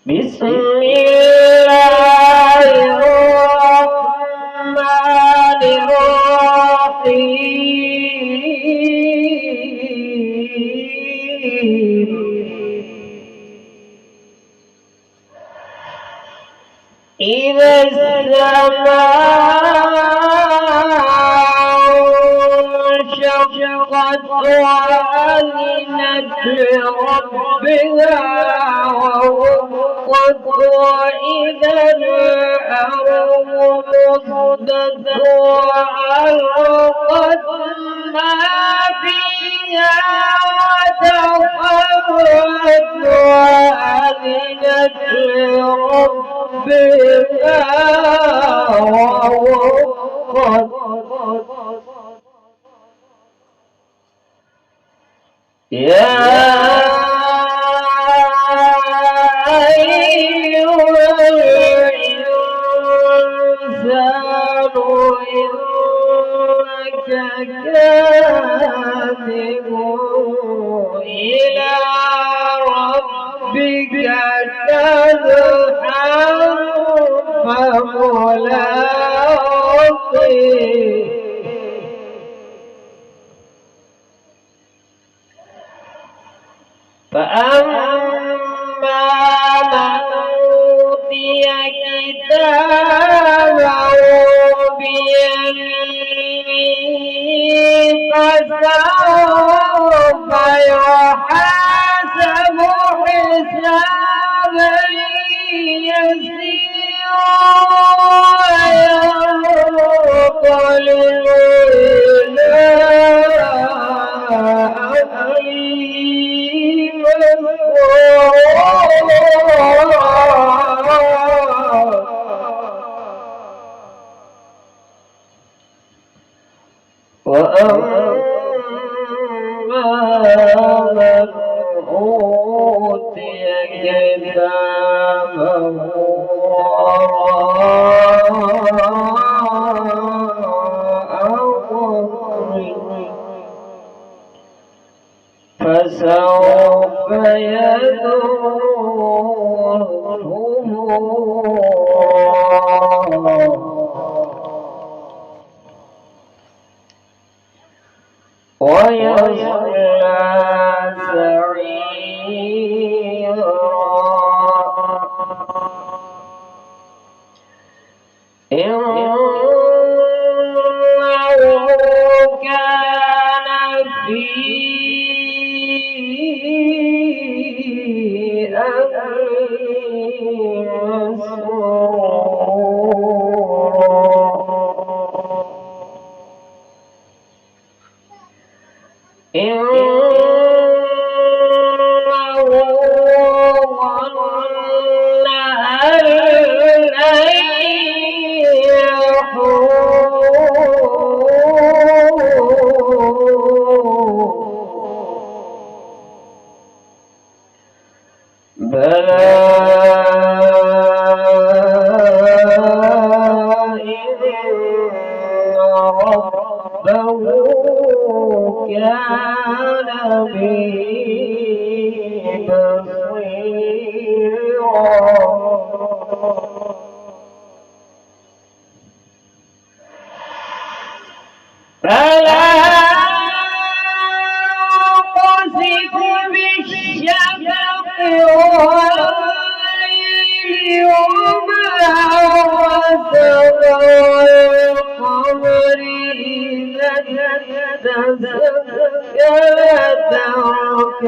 بسم الله الرحمن الرحيم إذا السماء انشقت وأذنت لربها ووقت وإذا الأرض مدت وألقت ما فيها وتخرت وأذنت لربها ووقت يا أيها الإنسان إنك كاذب إلى ربك كدحا فملاقيه فأما من أوتي كتابه بيمينه فسوف يحاسب حسابا يسيرا وينقلب إلى وأما من أوتي كتابه فسوف يدعو ثبورا ويصلى سعيرا إنه كان في إنه ظن أن لن يحور بلى إن ربه كان به بصيرا فلا أقسم بالشفق والليل وما وسق والقمر إذا تزكت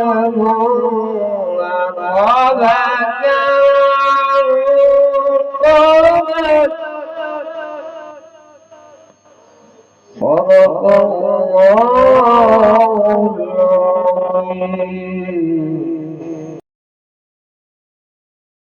تركبون طبقا طبقا صدق الله العظيم.